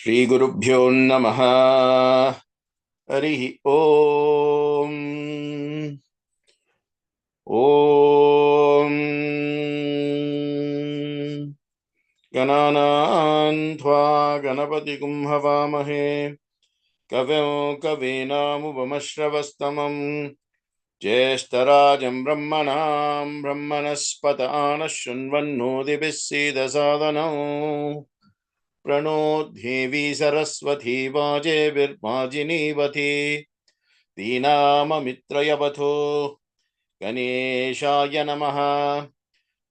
Shri Gurubhyo Namaha. Harihi Om. Om. Gananaan Tva Ganapati Havamahe. Kavyo Kavinamubamashravastamam. Jeshtarajam Brahmanam Brahmanaspata Anashunvannodibisida Prano Devi Saraswati Vaje Virmajinivati Dinama Mitrayavatho Ganeshaya Namaha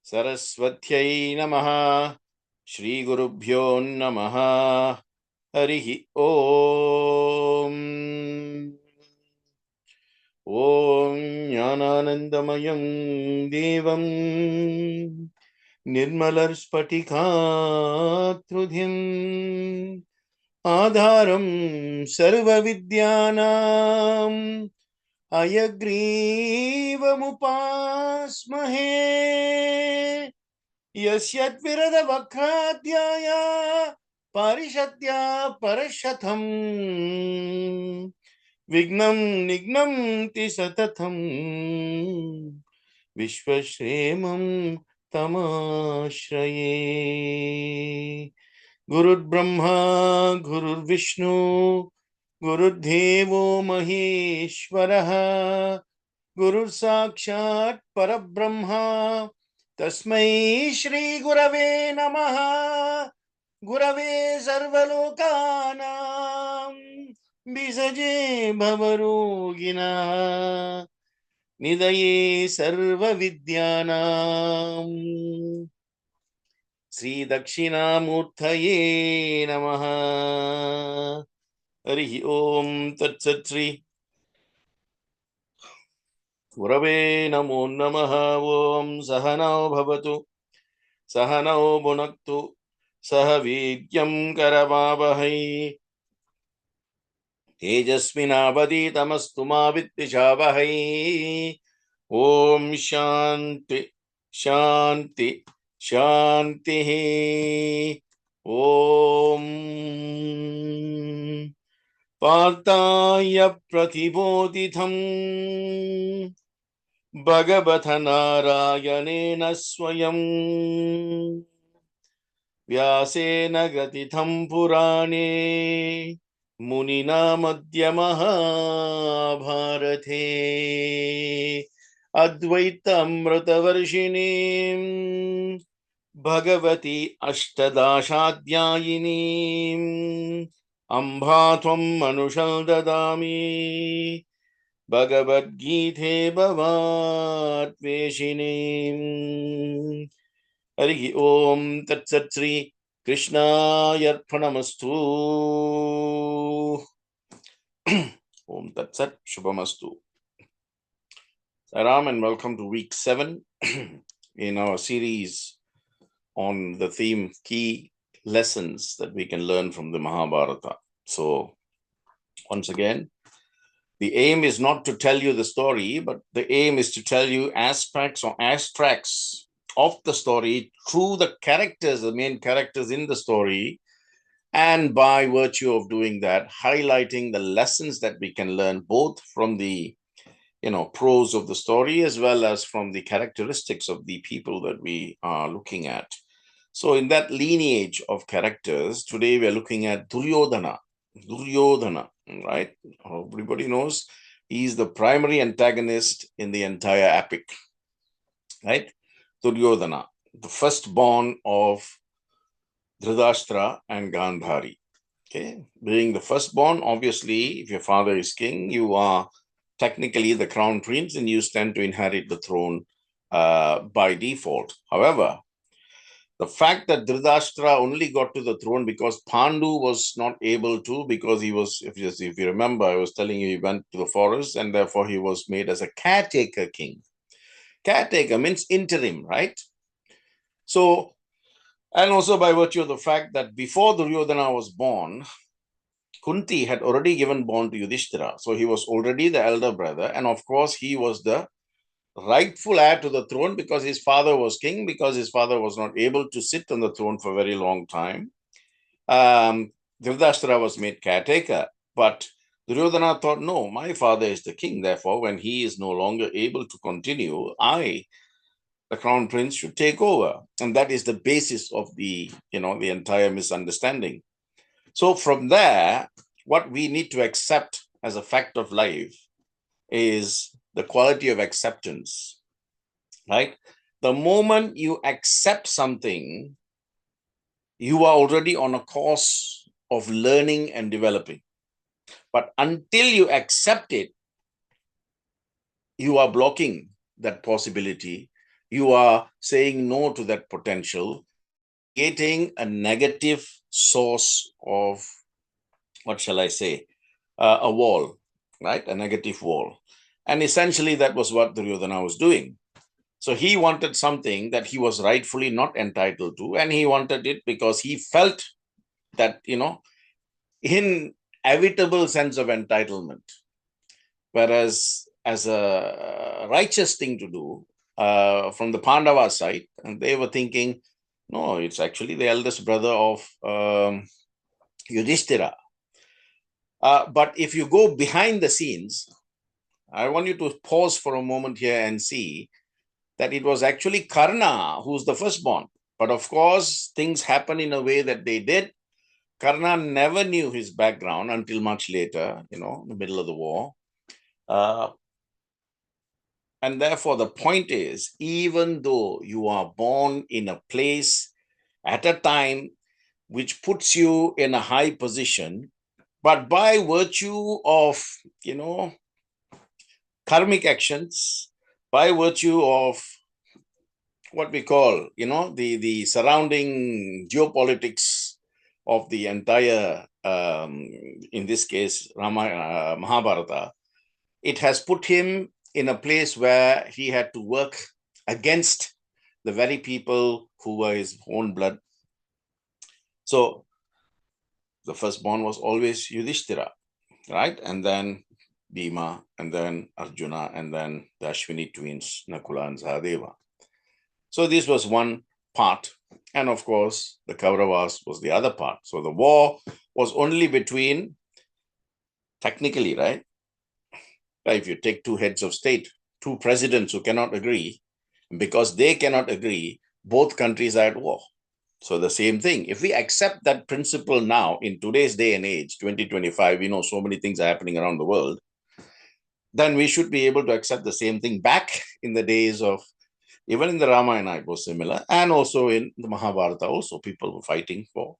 Saraswatyai Namaha Shri Gurubhyo Namaha Harihi Om. Om Jnananandamayam Devam Nirmalar Spatikhatrudhim Adharam Sarva Vidyanam Ayagrivam Yasyat Virada Vakhadyaya Parishatya Parashatham Vignam Nignam Tisatatham Vishwashremam Tamashraye. Gurur Brahma, Gurur Vishnu, Gurur Devo Maheshwaraha, Gurur Sakshat Parabrahma, Tasmai Shri Gurave Namaha, Gurave Sarvalokanam, Bisaje Bhavarogina, Nidaye Sarva Vidyanam. Sri Dakshinamurthaye Namaha. Harihi Om Tat Sat Sri Gurave Namo Namaha. Om Sahanao Bhavatu Sahanao Bhunaktu Saha Vidyam Karavavahai Tejasvinavaditamastu ma Viddhishavahai. Om Shanti Shanti Shanti. Om Partaya Pratibodhitham Bhagavata Narayanena Swayam Vyasena Gatitham Purane Munina Madhya Mahabharate Advaita Amritavarshinim Bhagavati Ashtadashadhyayinim Ambhatvam Manushal Dadami Bhagavad Gita Bhavat Veshinim. Harihi Om Tat Sat Sri Krishna Yarpanamastu. Om Tat Sat Shubhamastu. Sai Ram and welcome to week 7 in our series on the theme key lessons that we can learn from the Mahabharata. So once again, the aim is not to tell you the story, but the aim is to tell you aspects or abstracts of the story through the characters, the main characters in the story, and by virtue of doing that, highlighting the lessons that we can learn both from the prose of the story as well as from the characteristics of the people that we are looking at. So in that lineage of characters, today we are looking at Duryodhana. Duryodhana, right? Everybody knows he's the primary antagonist in the entire epic, right? Duryodhana, the firstborn of Dhritarashtra and Gandhari. Okay, being the firstborn, obviously, if your father is king, you are technically the crown prince and you stand to inherit the throne by default. However, the fact that Dhritarashtra only got to the throne because Pandu was not able to, because he was, if you remember, I was telling you, he went to the forest and therefore he was made as a caretaker king. Caretaker means interim, right? So, and also by virtue of the fact that before Duryodhana was born, Kunti had already given born to Yudhishthira. So he was already the elder brother. And of course, he was the rightful heir to the throne because his father was king, because his father was not able to sit on the throne for a very long time. Dhritarashtra was made caretaker, but Duryodhana thought, no, my father is the king. Therefore, when he is no longer able to continue, I, the crown prince, should take over. And that is the basis of the entire misunderstanding. So from there, what we need to accept as a fact of life is the quality of acceptance, right? The moment you accept something, you are already on a course of learning and developing. But until you accept it, you are blocking that possibility. You are saying no to that potential, creating a negative source of, what shall I say, a wall, right? A negative wall. And essentially that was what Duryodhana was doing. So he wanted something that he was rightfully not entitled to, and he wanted it because he felt that, inevitable sense of entitlement. Whereas as a righteous thing to do, from the Pandava side, and they were thinking, no, it's actually the eldest brother of Yudhishthira. But if you go behind the scenes, I want you to pause for a moment here and see that it was actually Karna who's the firstborn. But of course, things happen in a way that they did. Karna never knew his background until much later, in the middle of the war. And therefore, the point is, even though you are born in a place at a time which puts you in a high position, but by virtue of, karmic actions, by virtue of what we call, the surrounding geopolitics of the entire, in this case, Mahabharata, it has put him in a place where he had to work against the very people who were his own blood. So the firstborn was always Yudhishthira, right? And then Bhima, and then Arjuna, and then the Ashwini twins, Nakula and Sahadeva. So this was one part. And of course, the Kauravas was the other part. So the war was only between, technically, right? If you take two heads of state, two presidents who cannot agree, because they cannot agree, both countries are at war. So the same thing. If we accept that principle now, in today's day and age, 2025, we know so many things are happening around the world, then we should be able to accept the same thing back in the days of, even in the Ramayana, it was similar. And also in the Mahabharata, also people were fighting for,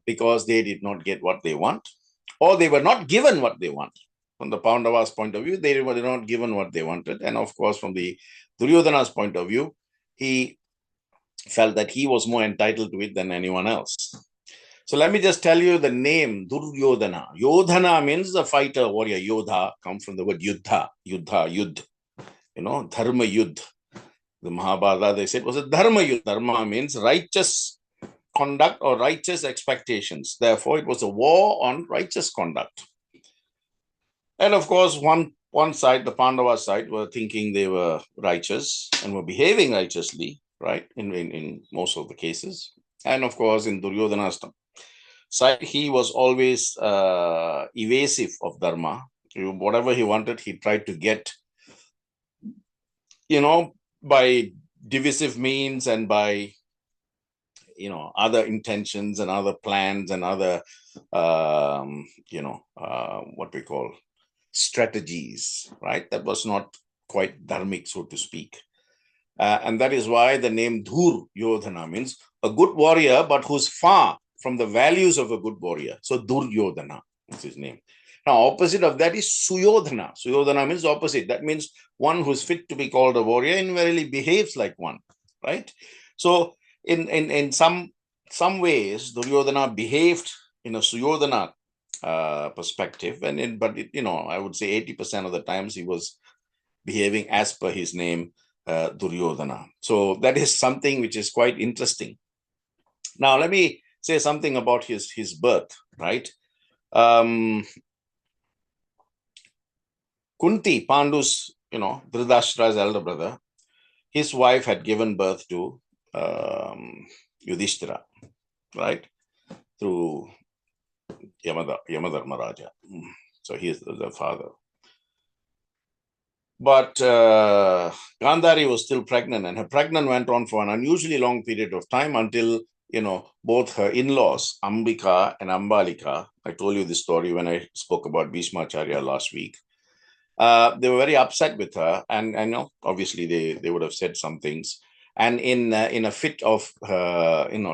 because they did not get what they want, or they were not given what they want. From the Pandavas' point of view, they were not given what they wanted. And of course, from the Duryodhana's point of view, he felt that he was more entitled to it than anyone else. So let me just tell you the name, Duryodhana. Yodhana means the fighter, warrior. Yodha comes from the word yuddha, yudh. Dharma yudh. The Mahabharata, they said, was a dharma yudh. Dharma means righteous conduct or righteous expectations. Therefore, it was a war on righteous conduct. And of course, one side, the Pandava side, were thinking they were righteous and were behaving righteously, right, in most of the cases. And of course, in Duryodhana's side, he was always evasive of dharma. Whatever he wanted, he tried to get, by divisive means and by, other intentions and other plans and other, what we call strategies, right? That was not quite dharmic, so to speak. And that is why the name Duryodhana means a good warrior, but who's far from the values of a good warrior. So Duryodhana is his name. Now, opposite of that is Suyodhana. Suyodhana means opposite. That means one who's fit to be called a warrior and really behaves like one, right? So in some ways, Duryodhana behaved in a Suyodhana perspective, but I would say 80% of the times he was behaving as per his name, Duryodhana. So that is something which is quite interesting. Now let me say something about his birth, right? Kunti, Pandu's, Dhritarashtra's elder brother, his wife had given birth to Yudhishthira, right? Through Yamadharmaraja. So he is the father. But Gandhari was still pregnant, and her pregnancy went on for an unusually long period of time until, both her in-laws, Ambika and Ambalika, I told you this story when I spoke about Bhishmacharya last week. They were very upset with her, and I know obviously they would have said some things. And in a fit of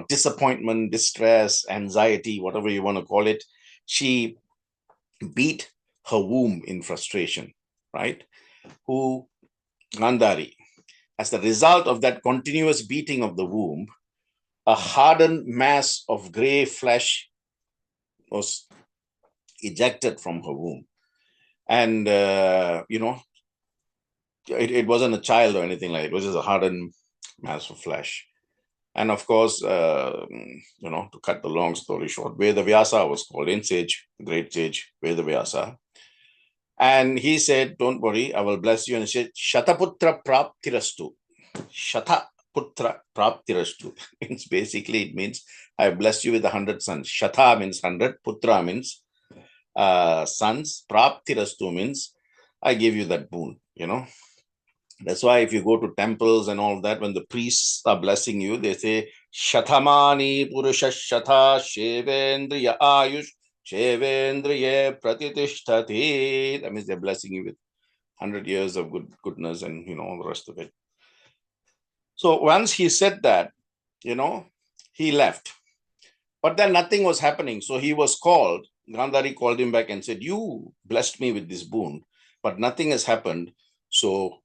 disappointment, distress, anxiety, whatever you want to call it, she beat her womb in frustration, right? Who Gandhari. As the result of that continuous beating of the womb, a hardened mass of gray flesh was ejected from her womb. And, it wasn't a child or anything like it. It was just a hardened mass of flesh. And of course, to cut the long story short, Vedavyasa was called in, sage, great sage, Vedavyasa. And he said, don't worry, I will bless you. And he said, Shataputra Praptirastu. Shataputra Praptirastu. It means, I bless you with 100 sons. Shata means 100, Putra means sons. Praptirastu means, I give you that boon, That's why if you go to temples and all that, when the priests are blessing you, they say, Shatamani Purusha Shata Shevendriya Ayush Shevendriye Pratitishthati. That means they're blessing you with 100 years of goodness and, all the rest of it. So once he said that, he left. But then nothing was happening. So he was called. Gandhari called him back and said, you blessed me with this boon, but nothing has happened. So,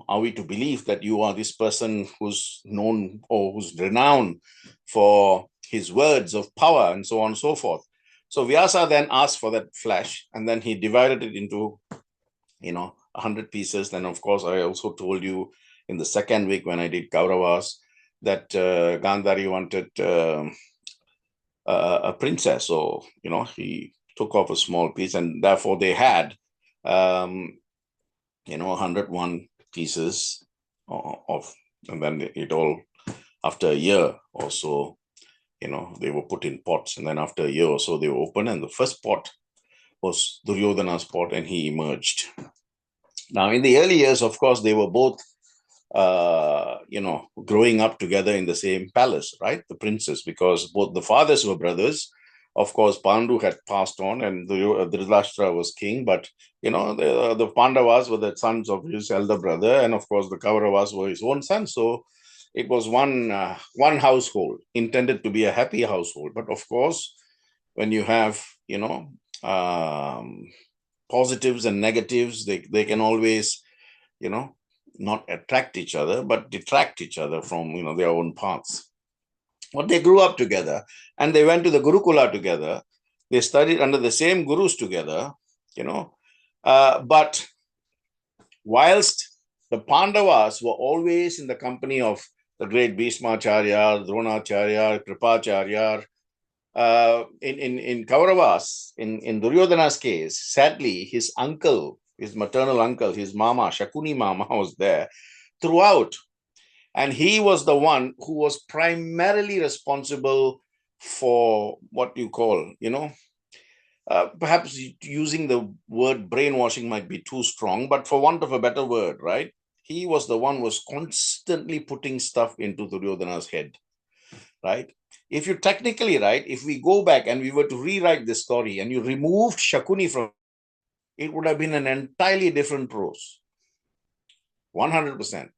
are we to believe that you are this person who's known or who's renowned for his words of power and so on and so forth? So Vyasa then asked for that flesh, and then he divided it into, 100 pieces. Then, of course, I also told you in the second week when I did Kauravas that Gandhari wanted a princess. So, he took off a small piece, and therefore they had, 101 pieces of, and then it all, after a year or so, they were put in pots, and then after a year or so they were opened, and the first pot was Duryodhana's pot, and he emerged. Now, in the early years, of course, they were both growing up together in the same palace, right? The princes, because both the fathers were brothers. Of course, Pandu had passed on, and Dhritarashtra was king, but the Pandavas were the sons of his elder brother, and of course the Kauravas were his own sons. So it was one household, intended to be a happy household. But of course, when you have positives and negatives, they can always not attract each other, but detract each other from their own paths. But they grew up together, and they went to the Gurukula together. They studied under the same gurus together, but whilst the Pandavas were always in the company of the great Bhishmacharya, Dronacharya, Kripacharya, in Kauravas, in Duryodhana's case, sadly, his uncle, his maternal uncle, his mama, Shakuni Mama, was there throughout. And he was the one who was primarily responsible for what you call, perhaps using the word brainwashing might be too strong, but for want of a better word, right? He was the one who was constantly putting stuff into Duryodhana's head, right? If you're technically right, if we go back and we were to rewrite this story and you removed Shakuni from it, would have been an entirely different prose. 100%.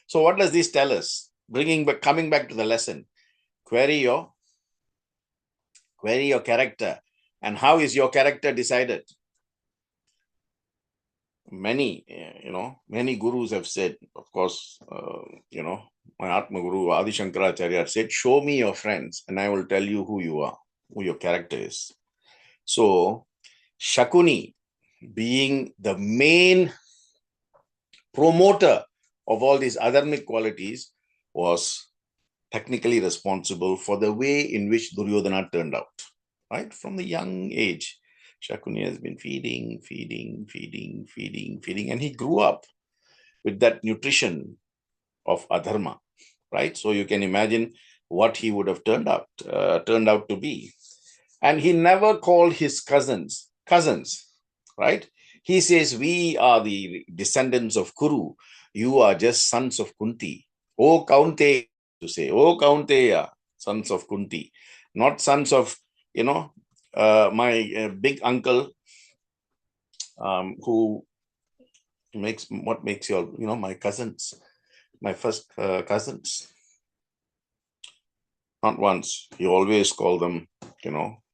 So what does this tell us? Coming back to the lesson, query your character. And how is your character decided? Many gurus have said, of course, my Atma Guru, Adi Shankaracharya said, show me your friends and I will tell you who you are, who your character is. So Shakuni, being the main promoter of all these adharmic qualities, was technically responsible for the way in which Duryodhana turned out, right? From the young age, Shakuni has been feeding, and he grew up with that nutrition of adharma, right? So you can imagine what he would have turned out to be. And he never called his cousins, right? He says, we are the descendants of Kuru. You are just sons of Kunti. O Kaunteya, to say, O Kaunteya, sons of Kunti. Not sons of, my big uncle, who makes you all, my cousins, my first cousins. Not once. He always called them,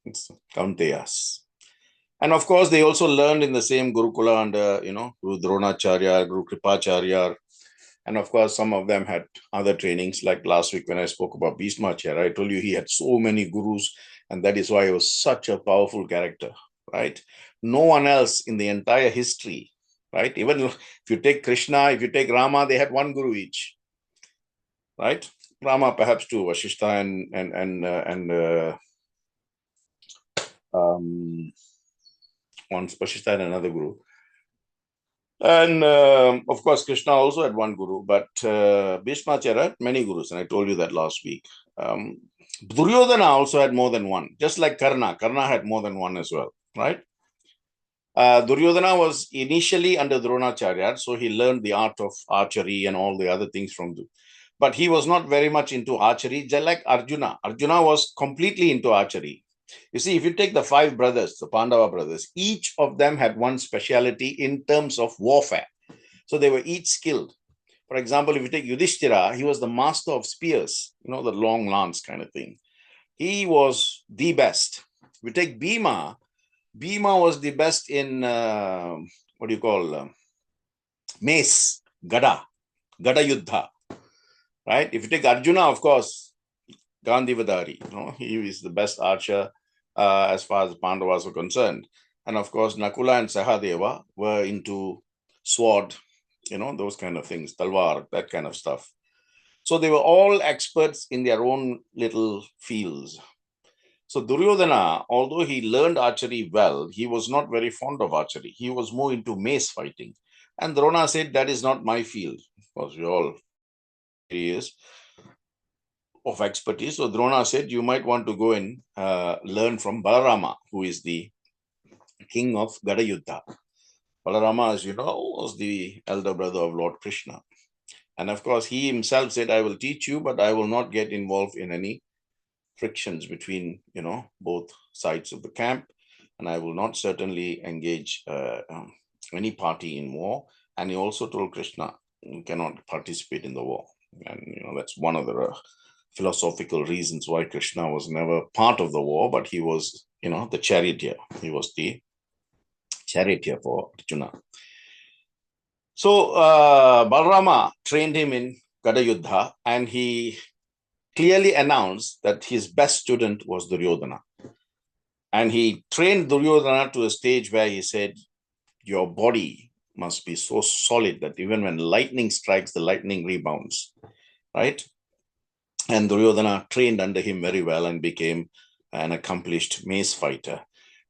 it's Kaunteyas. And of course, they also learned in the same Gurukula under, Guru Dronacharya, Guru Kripacharya. And of course, some of them had other trainings, like last week when I spoke about Bhishmacharya. I told you he had so many gurus, and that is why he was such a powerful character, right? No one else in the entire history, right? Even if you take Krishna, if you take Rama, they had one guru each, right? Rama perhaps two, Vashishta once Vashishta and another guru. And of course, Krishna also had one guru, but Bhishmacharya had many gurus, and I told you that last week. Duryodhana also had more than one, just like Karna. Karna had more than one as well, right? Duryodhana was initially under Dronacharya, so he learned the art of archery and all the other things from but he was not very much into archery, just like Arjuna. Arjuna was completely into archery. You see, if you take the 5 brothers, the Pandava brothers, each of them had one speciality in terms of warfare. So they were each skilled. For example, if you take Yudhishthira, he was the master of spears, the long lance kind of thing. He was the best. If you take Bhima, Bhima was the best in, mace, Gada Yuddha, right? If you take Arjuna, of course, Gandhivadari, he is the best archer as far as Pandavas were concerned. And of course, Nakula and Sahadeva were into sword, those kind of things, talwar, that kind of stuff. So they were all experts in their own little fields. So Duryodhana, although he learned archery well, he was not very fond of archery. He was more into mace fighting. And Drona said, that is not my field. Of course, we all areas of expertise. So Drona said, you might want to go and learn from Balarama, who is the king of Gada Yuddha. Balarama, as you know, was the elder brother of Lord Krishna. And of course, he himself said, I will teach you, but I will not get involved in any frictions between, both sides of the camp. And I will not certainly engage any party in war. And he also told Krishna, you cannot participate in the war. And, that's one of the philosophical reasons why Krishna was never part of the war, but he was, the charioteer. He was the charioteer for Arjuna. So Balarama trained him in Gada Yuddha, and he clearly announced that his best student was Duryodhana. And he trained Duryodhana to a stage where he said, your body must be so solid that even when lightning strikes, the lightning rebounds, right? And Duryodhana trained under him very well and became an accomplished mace fighter.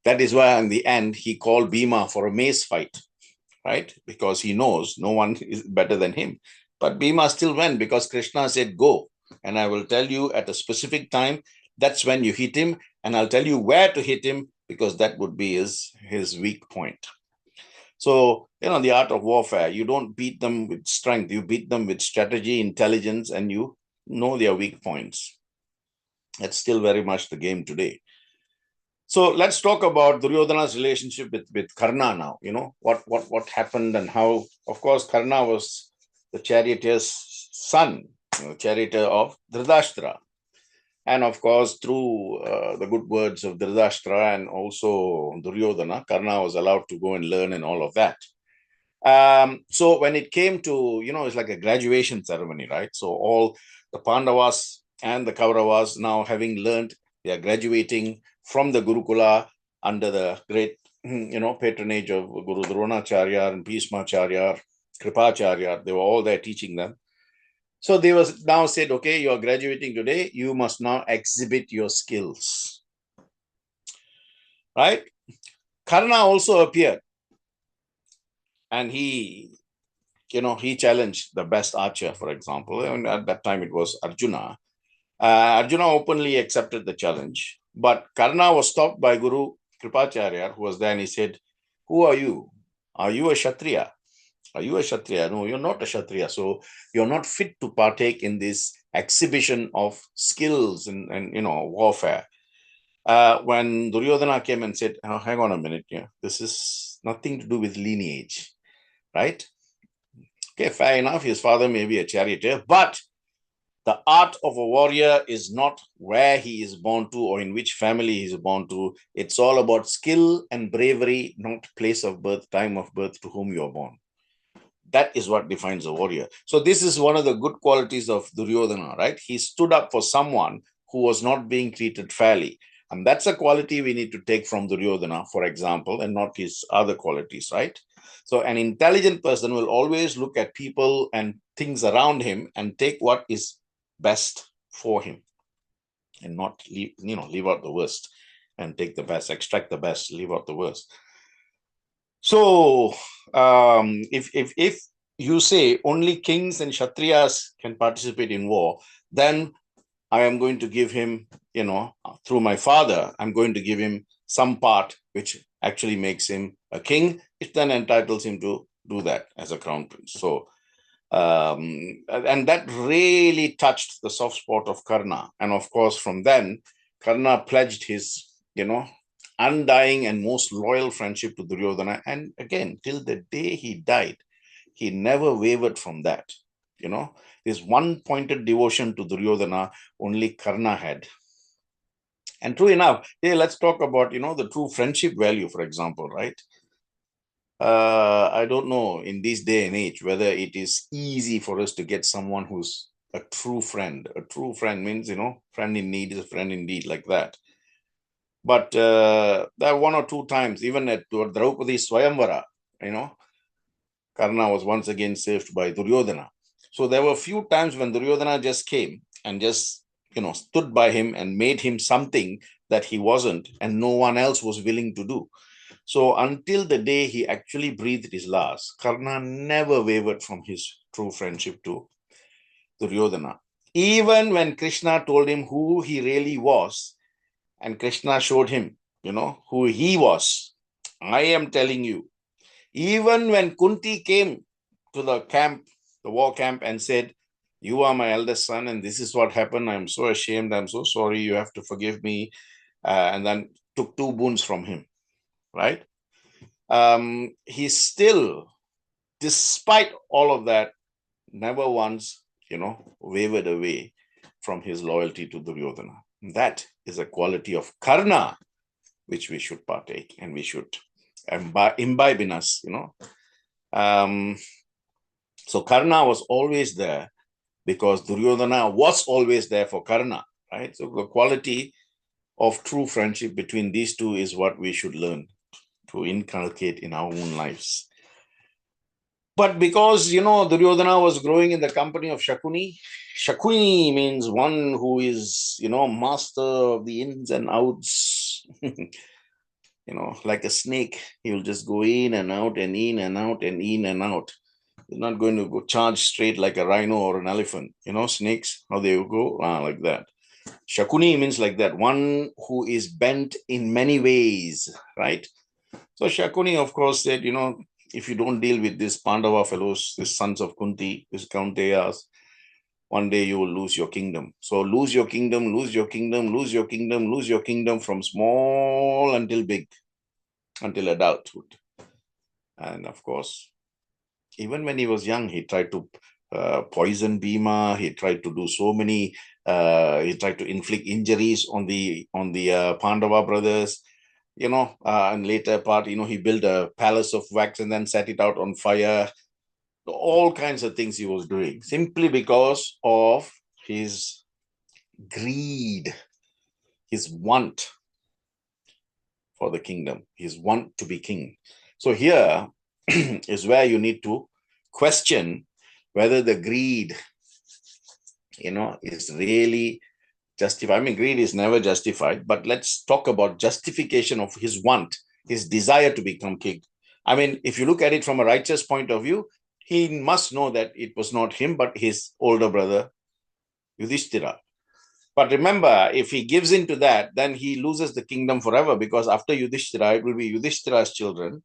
That is why in the end, he called Bhima for a mace fight, right? Because he knows no one is better than him. But Bhima still went because Krishna said, go. And I will tell you at a specific time, that's when you hit him. And I'll tell you where to hit him, because that would be his weak point. So, the art of warfare, you don't beat them with strength. You beat them with strategy, intelligence, and you know their weak points. That's still very much the game today. So let's talk about Duryodhana's relationship with Karna now. What happened and how. Of course, Karna was the charioteer's son, charioteer of Dhritarashtra. And of course, through the good words of Dhritarashtra and also Duryodhana, Karna was allowed to go and learn and all of that. So when it came to, it's like a graduation ceremony, right? So all the Pandavas and the Kauravas, now having learned, they are graduating from the Gurukula under the great, patronage of Guru Dronacharya and Bhishmacharya, Kripacharya. They were all there teaching them. So they was now said, okay, you are graduating today. You must now exhibit your skills, right? Karna also appeared, and he challenged the best archer, for example. And at that time, it was Arjuna. Arjuna openly accepted the challenge. But Karna was stopped by Guru Kripacharya, who was there, and he said, "Who are you? Are you a Kshatriya? Are you a Kshatriya? No, you're not a Kshatriya. So you're not fit to partake in this exhibition of skills and warfare." When Duryodhana came and said, "Oh, hang on a minute, this is nothing to do with lineage, right? Okay, fair enough. His father may be a charioteer, but the art of a warrior is not where he is born to or in which family he is born to. It's all about skill and bravery, not place of birth, time of birth, to whom you are born. That is what defines a warrior." So this is one of the good qualities of Duryodhana, right? He stood up for someone who was not being treated fairly. And that's a quality we need to take from Duryodhana, for example, and not his other qualities, right? So an intelligent person will always look at people and things around him and take what is best for him and not leave out the worst, and take the best, extract the best, leave out the worst. So if you say only kings and Kshatriyas can participate in war, then I am going to give him, through my father, I'm going to give him some part which actually makes him a king, which then entitles him to do that as a crown prince. So, and that really touched the soft spot of Karna. And of course, from then, Karna pledged his, undying and most loyal friendship to Duryodhana. And again, till the day he died, he never wavered from that. This one-pointed devotion to Duryodhana only Karna had. And true enough, let's talk about, the true friendship value, for example, right? I don't know in this day and age whether it is easy for us to get someone who's a true friend. A true friend means, friend in need is a friend indeed, like that. But there are one or two times, even at Draupadi Swayamvara, Karna was once again saved by Duryodhana. So there were a few times when Duryodhana just came and just, stood by him and made him something that he wasn't and no one else was willing to do. So until the day he actually breathed his last, Karna never wavered from his true friendship to Duryodhana. Even when Krishna told him who he really was, and Krishna showed him, who he was. I am telling you, even when Kunti came to the camp, the war camp, and said, "You are my eldest son, and this is what happened. I'm so ashamed. I'm so sorry. You have to forgive me." And then took 2 boons from him, right? He still, despite all of that, never once, wavered away from his loyalty to Duryodhana. That is a quality of Karna, which we should partake and we should imbibe in us, So Karna was always there because Duryodhana was always there for Karna, right? So the quality of true friendship between these two is what we should learn to inculcate in our own lives. But because, Duryodhana was growing in the company of Shakuni. Shakuni means one who is, master of the ins and outs. Like a snake, he will just go in and out and in and out and in and out. He's not going to go charge straight like a rhino or an elephant. Snakes, how they go, like that. Shakuni means like that, one who is bent in many ways, right? So Shakuni, of course, said, if you don't deal with these Pandava fellows, these sons of Kunti, these Kaunteyas, one day you will lose your kingdom. So lose your kingdom, lose your kingdom, lose your kingdom, lose your kingdom from small until big, until adulthood. And of course, even when he was young, he tried to poison Bhima. He tried to do so many, he tried to inflict injuries on the Pandava brothers. And later part, he built a palace of wax and then set it out on fire. All kinds of things he was doing simply because of his greed, his want for the kingdom, his want to be king. So here is where you need to question whether the greed, is really justified. I mean, greed is never justified, but let's talk about justification of his want, his desire to become king. I mean, if you look at it from a righteous point of view, he must know that it was not him, but his older brother, Yudhishthira. But remember, if he gives into that, then he loses the kingdom forever, because after Yudhishthira, it will be Yudhishthira's children.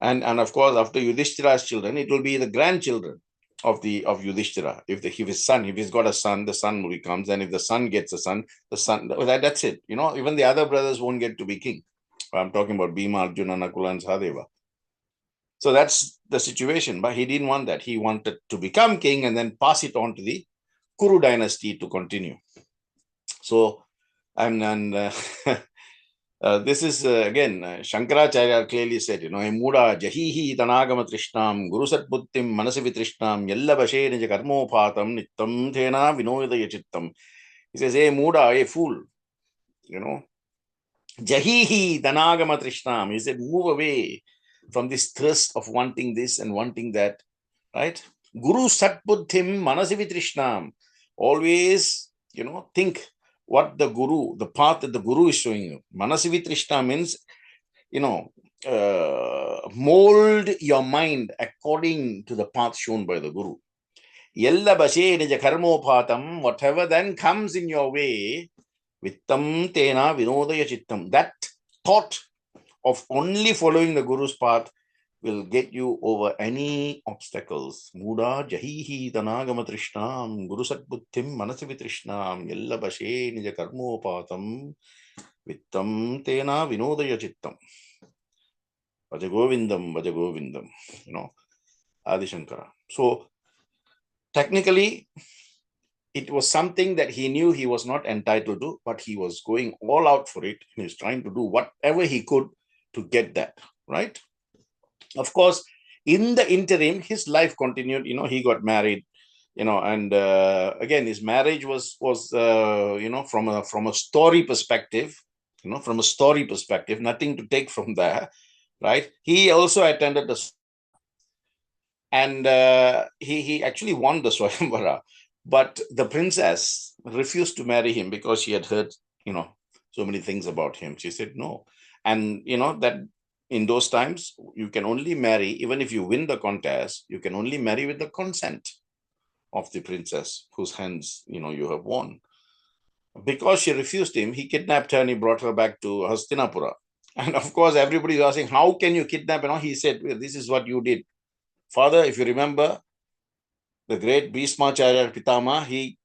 And of course, after Yudhishthira's children, it will be the grandchildren of Yudhishthira. If his son, if he's got a son, the son becomes, and if the son gets a son, the son, that's it. Even the other brothers won't get to be king. I'm talking about Bhima, Arjuna, Nakula, and Sahadeva. So that's the situation. But he didn't want that. He wanted to become king and then pass it on to the Kuru dynasty to continue. So, this is again, Shankaracharya clearly said, Muda jahihi tanagama trishnam gurusat buddhim manasivi trishnam yalla bashe nija karmophatam nittam thena vinodaya chittam. He says, hey Muda, hey fool, jahihi tanagama trishnam. He said, move away from this thirst of wanting this and wanting that, right? Guru satbuddhim manasivi trishnam. Always, think what the guru, the path that the guru is showing you. Manasivi trishna means, mold your mind according to the path shown by the guru. Yella bashe nija karmophatam, whatever then comes in your way, vittam tena vinodaya chittam. That thought of only following the guru's path will get you over any obstacles. Muda jahihi tanagama trishnam guru satbuddhim manasivi trishnam yalla bashe nija karmophatam vittam tena vinodaya chittam. Vajagovindam, Vajagovindam, Adi Shankara. So technically, it was something that he knew he was not entitled to, but he was going all out for it. He was trying to do whatever he could to get that, right? Of course, in the interim, his life continued. He got married, and again, his marriage was from a story perspective, nothing to take from there, right? He also attended the, and he actually won the Swayamvara, but the princess refused to marry him because she had heard, so many things about him. She said no, and that. In those times, you can only marry, even if you win the contest, you can only marry with the consent of the princess whose hands, you have won. Because she refused him, he kidnapped her and he brought her back to Hastinapura. And of course, everybody is asking, how can you kidnap her? He said, well, this is what you did. Father, if you remember, the great Bhishmacharya Pitama,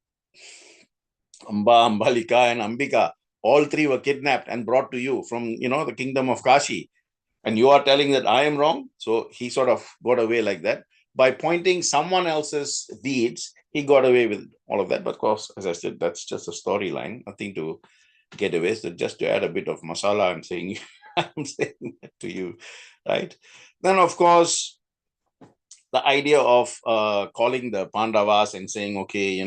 Amba, Ambalika and Ambika, all three were kidnapped and brought to you from, the kingdom of Kashi. And you are telling that I am wrong? So he sort of got away like that. By pointing someone else's deeds, he got away with all of that. But of course, as I said, that's just a storyline, nothing to get away. So just to add a bit of masala, I'm saying that to you, right? Then, of course, the idea of calling the Pandavas and saying, okay,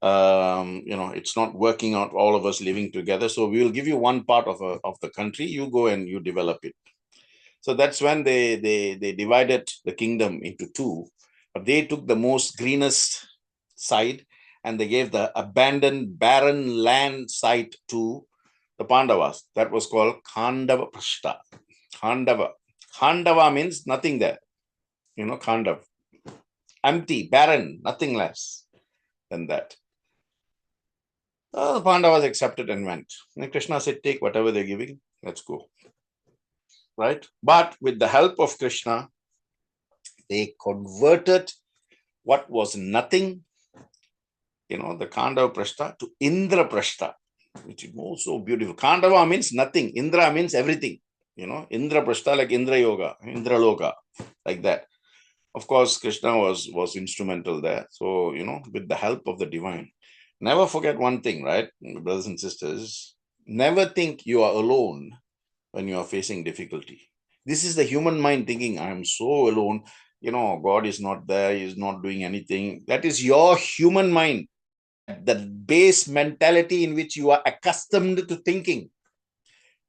it's not working out, all of us living together. So we will give you one part of the country. You go and you develop it. So that's when they divided the kingdom into two. But they took the most greenest side and they gave the abandoned, barren land side to the Pandavas. That was called Khandava Prashta. Khandava means nothing there. Khandav. Empty, barren, nothing less than that. The Pandavas accepted and went. And Krishna said, take whatever they're giving, let's go. Right? But with the help of Krishna, they converted what was nothing, the Khandava Prashta, to Indra Prashta, which is so beautiful. Khandava means nothing. Indra means everything. Indra Prashta, like Indra Yoga, Indra Loka, like that. Of course, Krishna was instrumental there. So, with the help of the divine. Never forget one thing, right, brothers and sisters? Never think you are alone when you are facing difficulty. This is the human mind thinking, I am so alone. God is not there. He is not doing anything. That is your human mind. The base mentality in which you are accustomed to thinking.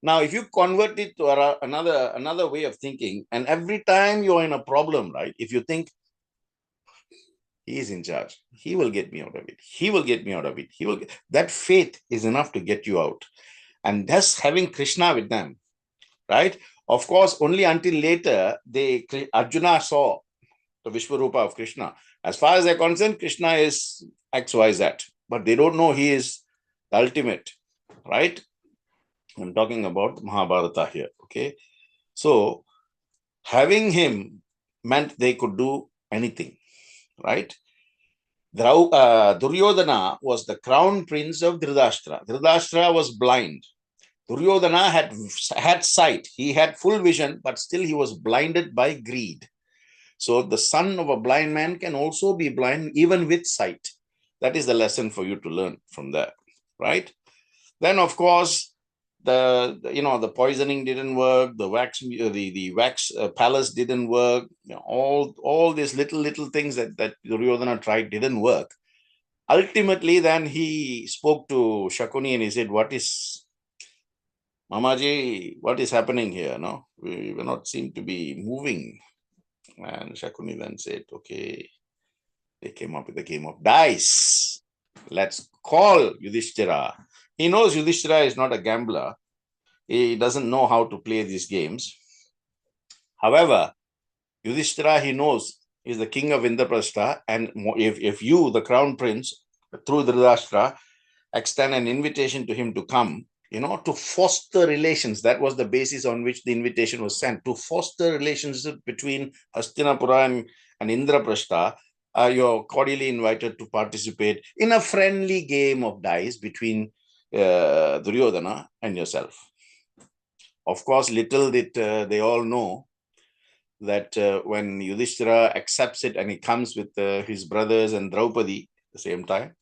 Now, if you convert it to another way of thinking, and every time you're in a problem, right, if you think, he is in charge, he will get me out of it. He will get me out of it. That faith is enough to get you out. And thus having Krishna with them, right? Of course, only until later, Arjuna saw the Vishwarupa of Krishna. As far as they're concerned, Krishna is X, Y, Z. But they don't know he is the ultimate, right? I'm talking about Mahabharata here, okay? So, having him meant they could do anything, right? Duryodhana was the crown prince of Dhritarashtra. Dhritarashtra was blind. Duryodhana had sight. He had full vision, but still he was blinded by greed. So the son of a blind man can also be blind even with sight. That is the lesson for you to learn from that, right? Then, of course, the poisoning didn't work. The wax palace didn't work. All these little things that Duryodhana tried didn't work. Ultimately, then he spoke to Shakuni and he said, "What is Mamaji? What is happening here? No, we will not seem to be moving." And Shakuni then said, "Okay." They came up with a game of dice. Let's call Yudhishthira. He knows Yudhishthira is not a gambler. He doesn't know how to play these games. However, Yudhishthira, he knows, is the king of Indraprastha. And if you, the crown prince, through Dhritarashtra, extend an invitation to him to come, to foster relations. That was the basis on which the invitation was sent. To foster relationship between Hastinapura and Indraprastha, you're cordially invited to participate in a friendly game of dice between Duryodhana and yourself. Of course, little did they all know that when Yudhishthira accepts it and he comes with his brothers and Draupadi at the same time,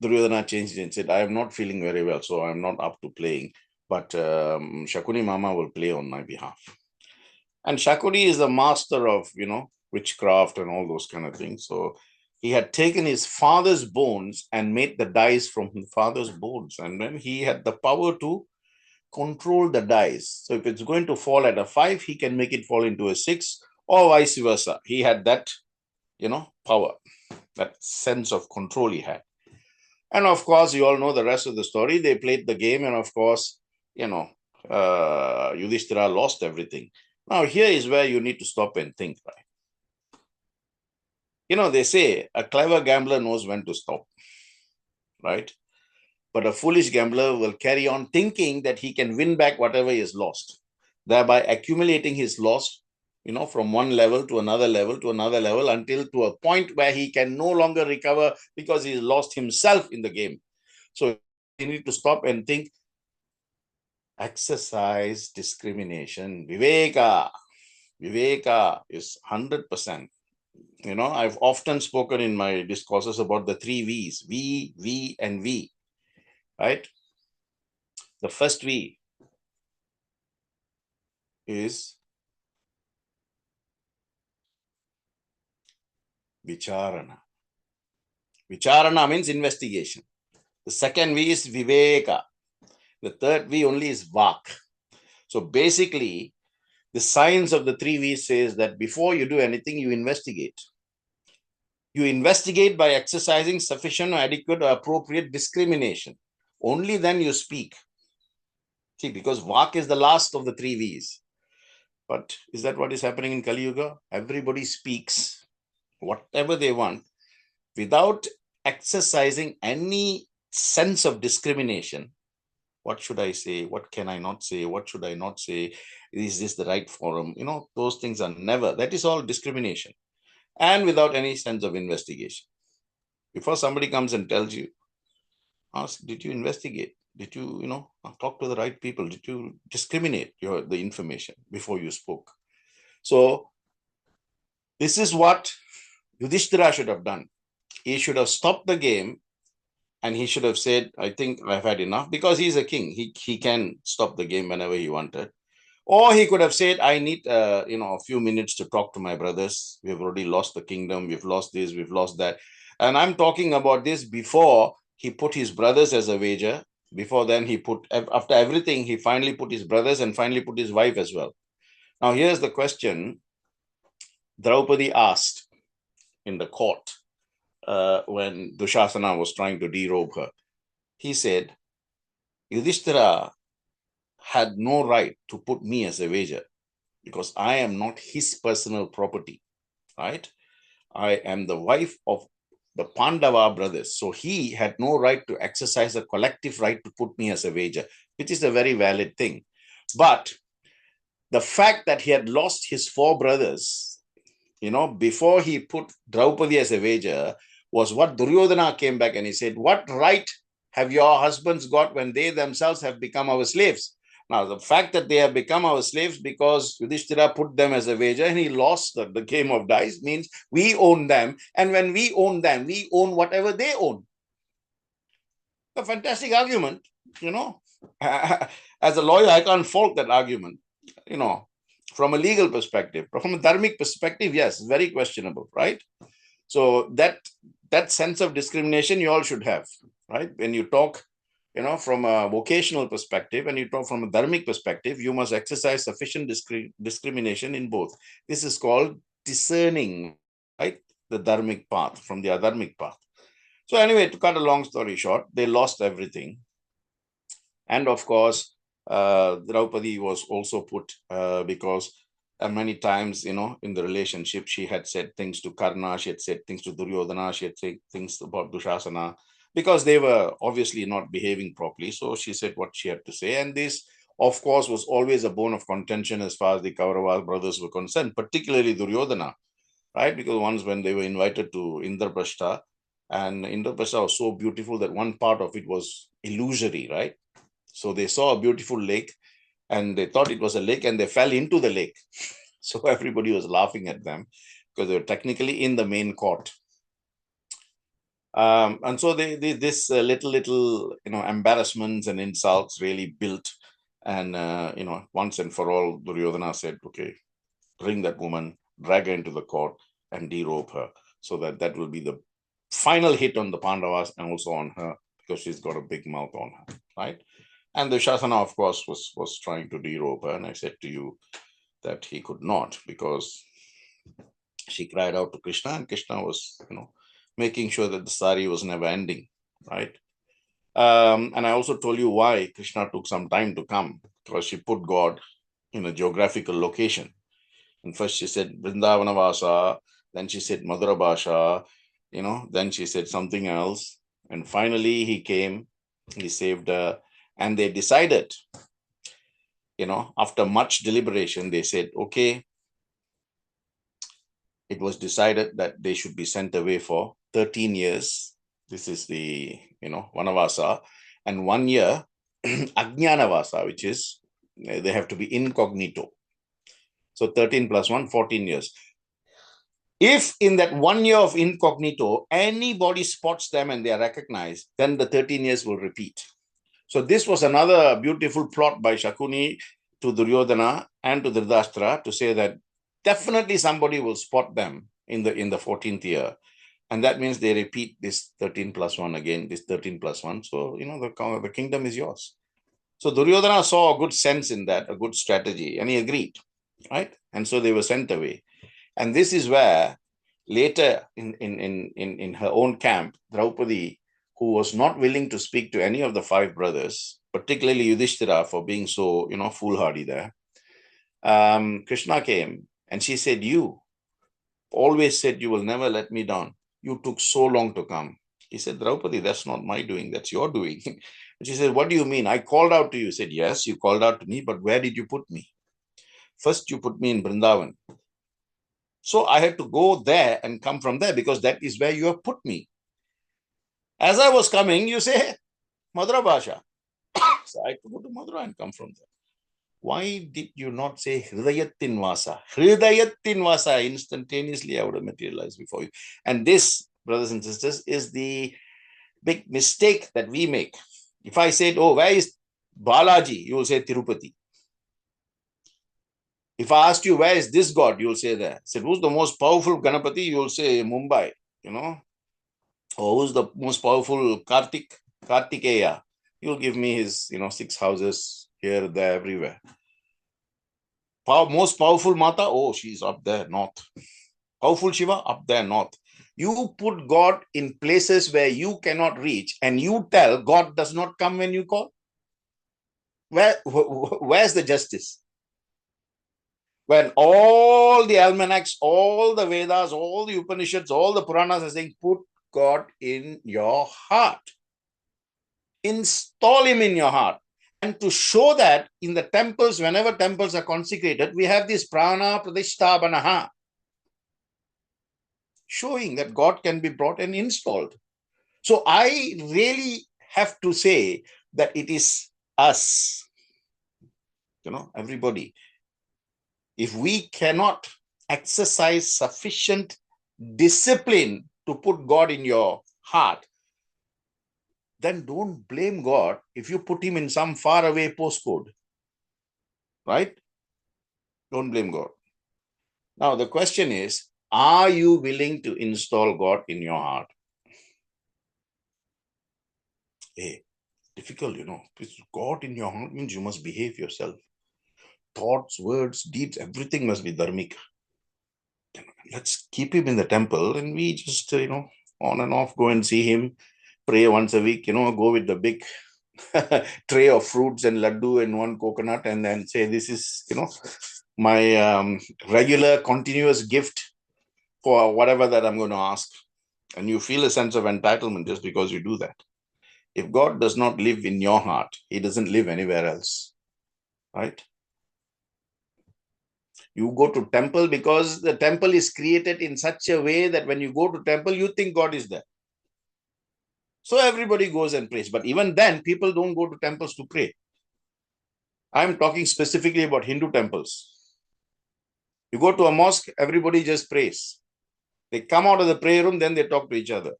Duryodhana changed it and said, "I am not feeling very well, so I'm not up to playing, but Shakuni Mama will play on my behalf." And Shakuni is the master of, witchcraft and all those kind of things. So he had taken his father's bones and made the dice from his father's bones. And then he had the power to control the dice. So if it's going to fall at a 5, he can make it fall into a 6 or vice versa. He had that, power, that sense of control he had. And of course, you all know the rest of the story. They played the game, and of course, Yudhishthira lost everything. Now, here is where you need to stop and think, right? They say a clever gambler knows when to stop, right? But a foolish gambler will carry on thinking that he can win back whatever he has lost, thereby accumulating his loss, from one level to another level to another level until to a point where he can no longer recover because he's lost himself in the game. So you need to stop and think, exercise discrimination. Viveka is 100%. I've often spoken in my discourses about the 3 V's, V, and V, right? The first V is Vicharana. Vicharana means investigation. The second V is Viveka. The third V only is Vak. So basically, the science of the 3 V's says that before you do anything, you investigate. You investigate by exercising sufficient or adequate or appropriate discrimination. Only then you speak. See, because Vak is the last of the 3 V's. But is that what is happening in Kali Yuga? Everybody speaks whatever they want without exercising any sense of discrimination. What should I say? What can I not say? What should I not say? Is this the right forum? Those things are never. That is all discrimination. And without any sense of investigation. Before somebody comes and tells you, ask, did you investigate? Did you, talk to the right people? Did you discriminate the information before you spoke? So this is what Yudhishthira should have done. He should have stopped the game and he should have said, I think I've had enough, because he's a king. He can stop the game whenever he wanted. Or he could have said, I need, a few minutes to talk to my brothers. We've already lost the kingdom. We've lost this. We've lost that. And I'm talking about this before he put his brothers as a wager. Before then, after everything, he finally put his brothers and finally put his wife as well. Now, here's the question Draupadi asked in the court when Dushasana was trying to derobe her. He said, Yudhishthira had no right to put me as a wager because I am not his personal property, right? I am the wife of the Pandava brothers. So he had no right to exercise a collective right to put me as a wager, which is a very valid thing. But the fact that he had lost his 4 brothers, before he put Draupadi as a wager, was what Duryodhana came back and he said, what right have your husbands got when they themselves have become our slaves? Now, the fact that they have become our slaves because Yudhishthira put them as a wager and he lost the game of dice means we own them. And when we own them, we own whatever they own. A fantastic argument, As a lawyer, I can't fault that argument, from a legal perspective. But from a dharmic perspective, yes, very questionable, right? So that sense of discrimination you all should have, right? When you talk, from a vocational perspective and you talk from a dharmic perspective, you must exercise sufficient discrimination in both. This is called discerning, right? The dharmic path from the adharmic path. So anyway, to cut a long story short, they lost everything. And of course, Draupadi was also put because many times, in the relationship, she had said things to Karna, she had said things to Duryodhana, she had said things about Dushasana, because they were obviously not behaving properly. So she said what she had to say. And this, of course, was always a bone of contention as far as the Kaurava brothers were concerned, particularly Duryodhana, right? Because once when they were invited to Indraprastha, and Indraprastha was so beautiful that one part of it was illusory, right? So they saw a beautiful lake and they thought it was a lake and they fell into the lake. So everybody was laughing at them because they were technically in the main court. And so this little embarrassments and insults really built. And, once and for all, Duryodhana said, okay, bring that woman, drag her into the court and derobe her. So that will be the final hit on the Pandavas and also on her because she's got a big mouth on her, right? And the Dushasana, of course, was trying to derobe her. And I said to you that he could not because she cried out to Krishna and Krishna was, making sure that the sari was never ending, right? And I also told you why Krishna took some time to come because she put God in a geographical location. And first she said Vrindavana Vasa, then she said Madhura Bhasha, then she said something else. And finally he came, he saved her. And they decided, after much deliberation, they said, okay, it was decided that they should be sent away for 13 years. This is the, Vanavasa. And 1 year, Ajnanavasa, which is, they have to be incognito. So 13 plus 1, 14 years. If in that 1 year of incognito, anybody spots them and they are recognized, then the 13 years will repeat. So this was another beautiful plot by Shakuni to Duryodhana and to Dhritarashtra to say that definitely somebody will spot them in the 14th year. And that means they repeat this 13 plus 1 again, this 13 plus 1. So, the kingdom is yours. So Duryodhana saw a good sense in that, a good strategy, and he agreed, right? And so they were sent away. And this is where later in her own camp, Draupadi, who was not willing to speak to any of the 5 brothers, particularly Yudhishthira for being so, foolhardy there. Krishna came and she said, you always said you will never let me down. You took so long to come. He said, Draupadi, that's not my doing, that's your doing. And she said, what do you mean? I called out to you. He said, yes, you called out to me, but where did you put me? First, you put me in Vrindavan. So I had to go there and come from there because that is where you have put me. As I was coming, you say, Madhura Bhasha. So I had to go to Madhura and come from there. Why did you not say Hridayattin Vasa? Hridayattin Vasa, instantaneously I would have materialized before you. And this, brothers and sisters, is the big mistake that we make. If I said, oh, where is Balaji? You will say Tirupati. If I asked you, where is this God? You will say there. I said, who's the most powerful Ganapati? You will say Mumbai, Or who's the most powerful Kartikeya? You'll give me his, 6 houses here, there, everywhere. Most powerful Mata? Oh, she's up there, north. Powerful Shiva? Up there, north. You put God in places where you cannot reach and you tell God does not come when you call. Where's the justice? When all the almanacs, all the Vedas, all the Upanishads, all the Puranas are saying, put God in your heart. Install him in your heart. And to show that in the temples, whenever temples are consecrated, we have this prana pratishtabhanaha, showing that God can be brought and installed. So I really have to say that it is us, everybody. If we cannot exercise sufficient discipline to put God in your heart, then don't blame God if you put him in some faraway postcode, right? Don't blame God. Now, the question is, are you willing to install God in your heart? Hey, difficult, God in your heart means you must behave yourself. Thoughts, words, deeds, everything must be dharmic. Let's keep him in the temple and we just, on and off, go and see him, pray once a week, go with the big tray of fruits and laddu and one coconut and then say, this is, my regular continuous gift for whatever that I'm going to ask. And you feel a sense of entitlement just because you do that. If God does not live in your heart, he doesn't live anywhere else, right? You go to temple because the temple is created in such a way that when you go to temple, you think God is there. So everybody goes and prays. But even then, people don't go to temples to pray. I'm talking specifically about Hindu temples. You go to a mosque, everybody just prays. They come out of the prayer room, then they talk to each other.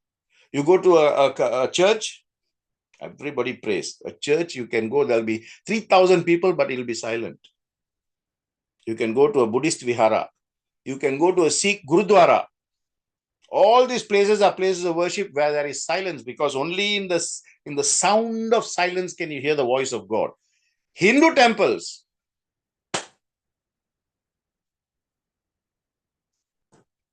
You go to a church, everybody prays. A church, you can go, there'll be 3,000 people, but it'll be silent. You can go to a Buddhist vihara. You can go to a Sikh Gurudwara. All these places are places of worship where there is silence, because only in the sound of silence can you hear the voice of God. Hindu temples,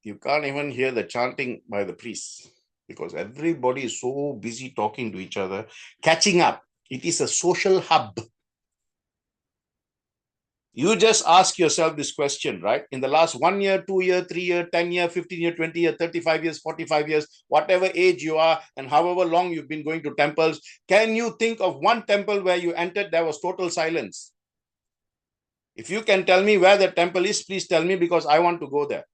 you can't even hear the chanting by the priests because everybody is so busy talking to each other, catching up. It is a social hub. You just ask yourself this question, right? In the last 1 year, 2 year, 3 year, 10 year, 15 year, 20 year, 35 years, 45 years, whatever age you are and however long you've been going to temples, can you think of one temple where you entered, there was total silence? If you can tell me where the temple is, please tell me, because I want to go there.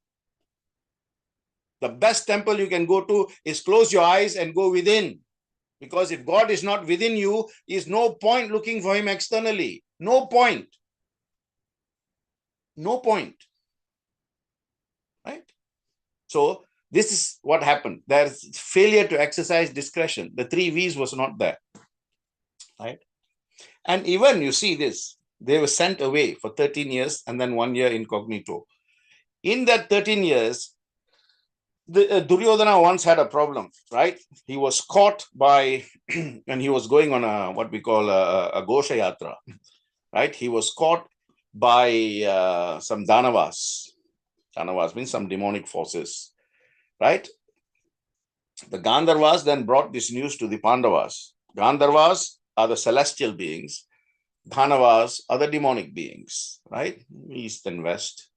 The best temple you can go to is close your eyes and go within. Because if God is not within you, is no point looking for him externally. No point. No point. Right? So this is what happened. There's failure to exercise discretion. The 3 V's was not there. Right? And even you see this, they were sent away for 13 years and then 1 year incognito. In that 13 years, Duryodhana once had a problem, right? He was caught by, and he was going on a, what we call a Gosha Yatra, right? He was caught by some Danavas. Danavas means some demonic forces, right? The Gandharvas then brought this news to the Pandavas. Gandharvas are the celestial beings. Dhanavas are the demonic beings, right? East and west,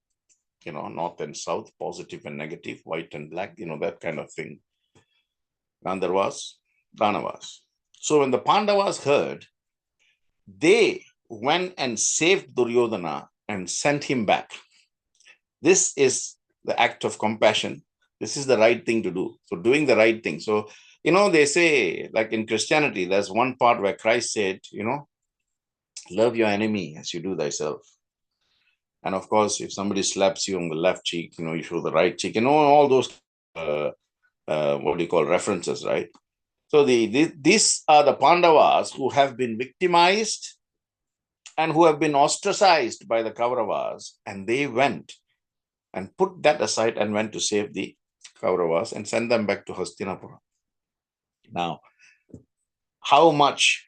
north and south, positive and negative, white and black, that kind of thing. Gandharvas, Dhanavas. So when the Pandavas heard, they went and saved Duryodhana and sent him back. This is the act of compassion. This is the right thing to do. So doing the right thing. So, they say, like in Christianity, there's one part where Christ said, love your enemy as you do thyself. And of course, if somebody slaps you on the left cheek, you show the right cheek, all those, what do you call, references, right? So these are the Pandavas who have been victimized and who have been ostracized by the Kauravas. And they went and put that aside and went to save the Kauravas and send them back to Hastinapura. Now, how much,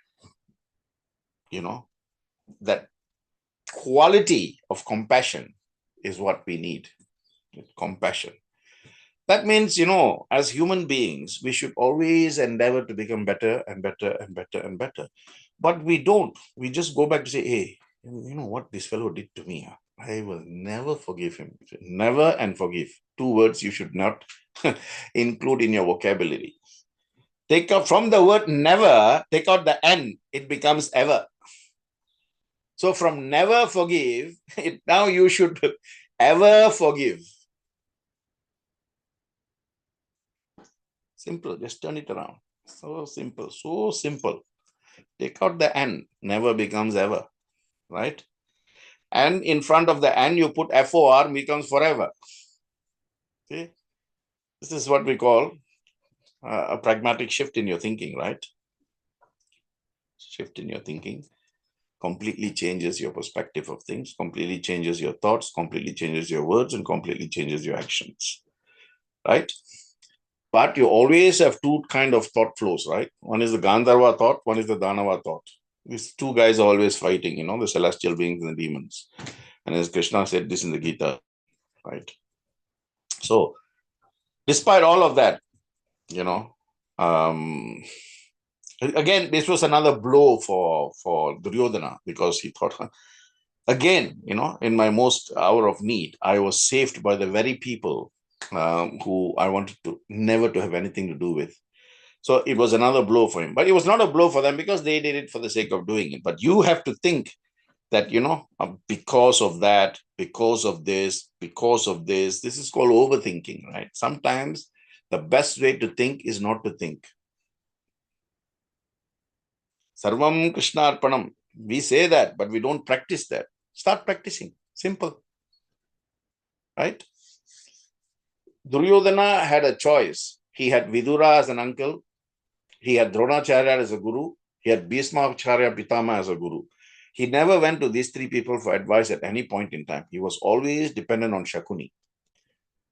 that quality of compassion is what we need. Compassion. That means, as human beings, we should always endeavor to become better and better and better and better. But we don't. We just go back to say, hey, what this fellow did to me, I will never forgive him. Never and forgive. Two words you should not include in your vocabulary. Take out from the word never, take out the N, it becomes ever. So from never forgive, now you should ever forgive. Simple, just turn it around. So simple, so simple. Take out the N, never becomes ever, right? And in front of the N, you put FOR, becomes forever. See? This is what we call a pragmatic shift in your thinking, right? Shift in your thinking completely changes your perspective of things, completely changes your thoughts, completely changes your words, and completely changes your actions, right? But you always have two kind of thought flows, right? One is the Gandharva thought, one is the Danava thought. These two guys are always fighting, the celestial beings and the demons. And as Krishna said this in the Gita, right? So, despite all of that, again, this was another blow for Duryodhana, because he thought, again, in my most hour of need, I was saved by the very people who I wanted to never to have anything to do with. So it was another blow for him. But it was not a blow for them because they did it for the sake of doing it. But you have to think that, because of that, because of this, this is called overthinking, right? Sometimes the best way to think is not to think. Sarvam Krishna Arpanam. We say that, but we don't practice that. Start practicing. Simple. Right? Duryodhana had a choice. He had Vidura as an uncle. He had Dronacharya as a guru. He had Bhismacharya Pitama as a guru. He never went to these three people for advice at any point in time. He was always dependent on Shakuni.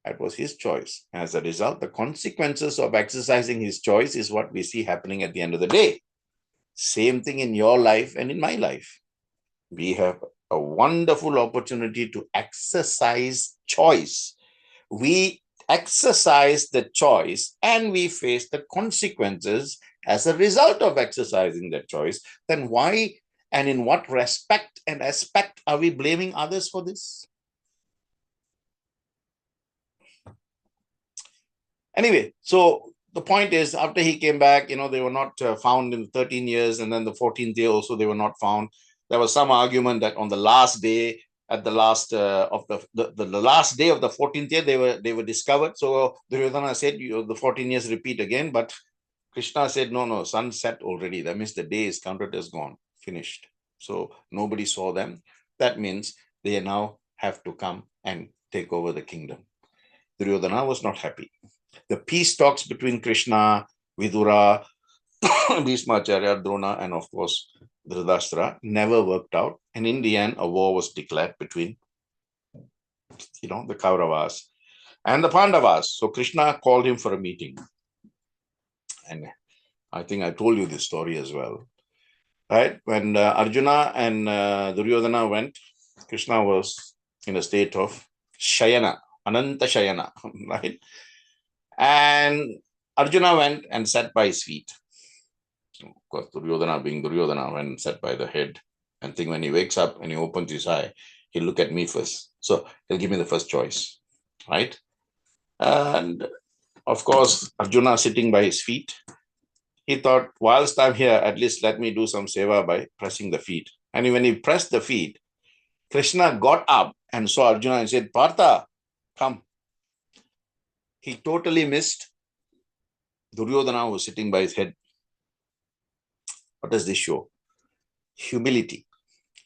That was his choice. As a result, the consequences of exercising his choice is what we see happening at the end of the day. Same thing in your life and in my life. We have a wonderful opportunity to exercise choice. We exercise the choice and we face the consequences as a result of exercising that choice. Then why and in what respect and aspect are we blaming others for this? Anyway, so the point is, after he came back, they were not found in 13 years, and then the 14th year also they were not found. There was some argument that on the last day, at the last of the last day of the 14th year, they were discovered. So Duryodhana said, the 14 years repeat again, but Krishna said, no, sun set already. That means the day is counted as gone, finished. So nobody saw them. That means they now have to come and take over the kingdom. Duryodhana was not happy. The peace talks between Krishna, Vidura, Bhismacharya, Drona, and of course Dhritarashtra never worked out. And in the end, a war was declared between, the Kauravas and the Pandavas. So Krishna called him for a meeting. And I think I told you this story as well. Right? When Arjuna and Duryodhana went, Krishna was in a state of Shayana, Ananta Shayana, right? And Arjuna went and sat by his feet. Of course, Duryodhana being Duryodhana went and sat by the head. And think when he wakes up and he opens his eye, he'll look at me first. So he'll give me the first choice, right? And of course, Arjuna sitting by his feet, he thought, whilst I'm here, at least let me do some seva by pressing the feet. And when he pressed the feet, Krishna got up and saw Arjuna and said, Partha, come. He totally missed Duryodhana was sitting by his head. What does this show? Humility.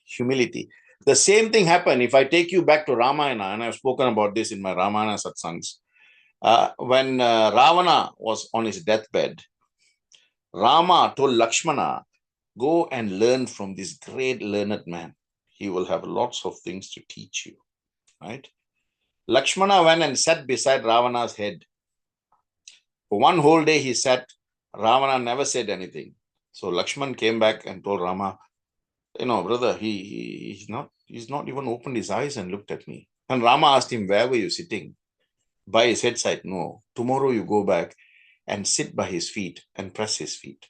Humility. The same thing happened if I take you back to Ramayana, and I've spoken about this in my Ramayana satsangs. When Ravana was on his deathbed, Rama told Lakshmana, go and learn from this great learned man. He will have lots of things to teach you. Right? Lakshmana went and sat beside Ravana's head. For one whole day he sat. Ravana never said anything. So Lakshman came back and told Rama, brother, he's not even opened his eyes and looked at me. And Rama asked him, where were you sitting? By his head side. No. Tomorrow you go back and sit by his feet and press his feet.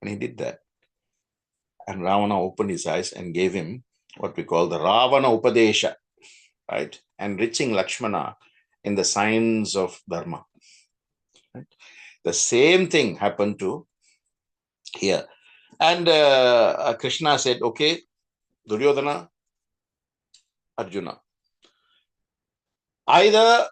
And he did that. And Ravana opened his eyes and gave him what we call the Ravana Upadesha, right? Enriching Lakshmana in the signs of Dharma. Right? The same thing happened to here. And Krishna said, okay, Duryodhana, Arjuna, either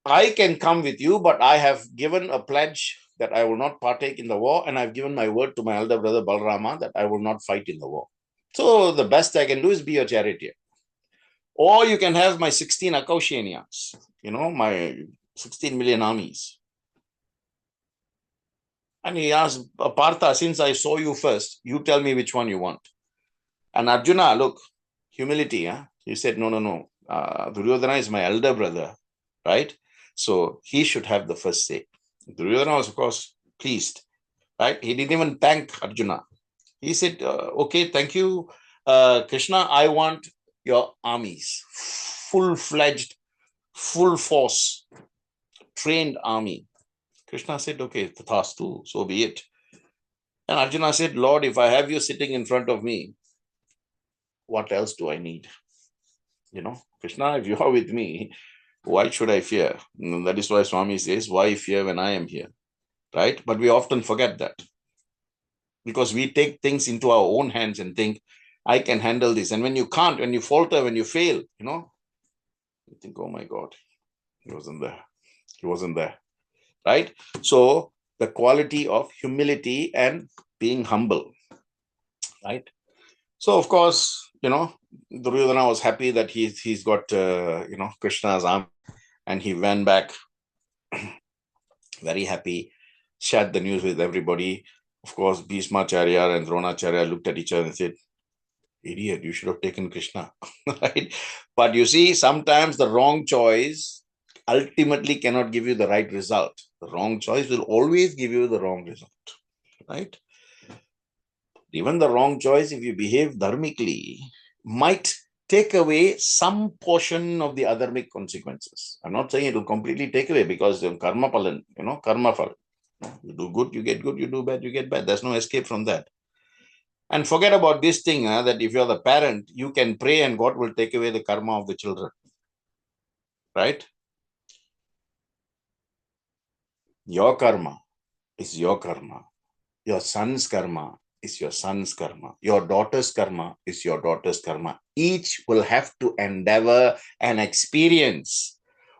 I can come with you, but I have given a pledge that I will not partake in the war, and I've given my word to my elder brother Balarama that I will not fight in the war. So the best I can do is be your charioteer. Or you can have my 16 Akaushanias, my 16 million armies. And he asked, Partha, since I saw you first, you tell me which one you want. And Arjuna, look, humility. He said, no. Duryodhana is my elder brother, right? So he should have the first say. Duryodhana was, of course, pleased, right? He didn't even thank Arjuna. He said, okay, thank you, Krishna. I want your armies, full-fledged, full force, trained army. Krishna said, okay, tathastu, so be it. And Arjuna said, Lord, if I have you sitting in front of me, what else do I need? Krishna, if you are with me, why should I fear? That is why Swami says, why fear when I am here? Right? But we often forget that. Because we take things into our own hands and think, I can handle this. And when you can't, when you falter, when you fail, you think, oh my God, he wasn't there. He wasn't there. Right? So the quality of humility and being humble. Right? So, of course, Duryodhana was happy that he's got, Krishna's arm, and he went back very happy, shared the news with everybody. Of course, Bhishmacharya and Dronacharya looked at each other and said, idiot, you should have taken Krishna. Right? But you see, sometimes the wrong choice ultimately cannot give you the right result. The wrong choice will always give you the wrong result. Right? Even the wrong choice, if you behave dharmically, might take away some portion of the adharmic consequences. I'm not saying it will completely take away, because karma palan, karma phala. You do good, you get good. You do bad, you get bad. There's no escape from that. And forget about this thing, that if you're the parent, you can pray and God will take away the karma of the children. Right? Your karma is your karma. Your son's karma is your son's karma. Your daughter's karma is your daughter's karma. Each will have to endeavor and experience.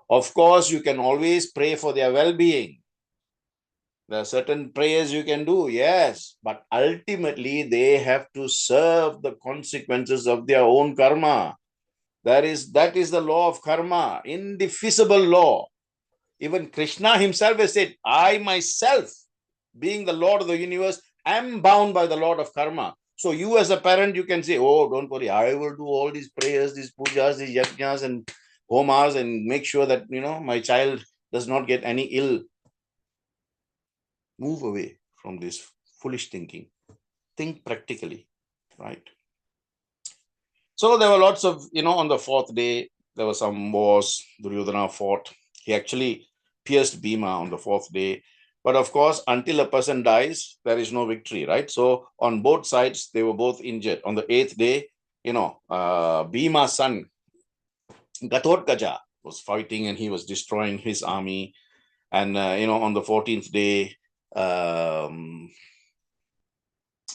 Of course, you can always pray for their well-being. There are certain prayers you can do, yes, but ultimately they have to serve the consequences of their own karma. That is the law of karma, indefeasible law. Even Krishna himself has said, I myself, being the Lord of the universe, am bound by the Lord of karma. So you as a parent, you can say, oh, don't worry, I will do all these prayers, these pujas, these yajnas and homas, and make sure that, my child does not get any ill. Move away from this foolish thinking. Think practically, right? So there were lots of, on the fourth day, there were some wars. Duryodhana fought. He actually pierced Bhima on the fourth day. But of course, until a person dies, there is no victory, right? So on both sides, they were both injured. On the eighth day, Bhima's son, Gatotkaja, was fighting and he was destroying his army. And, on the 14th day,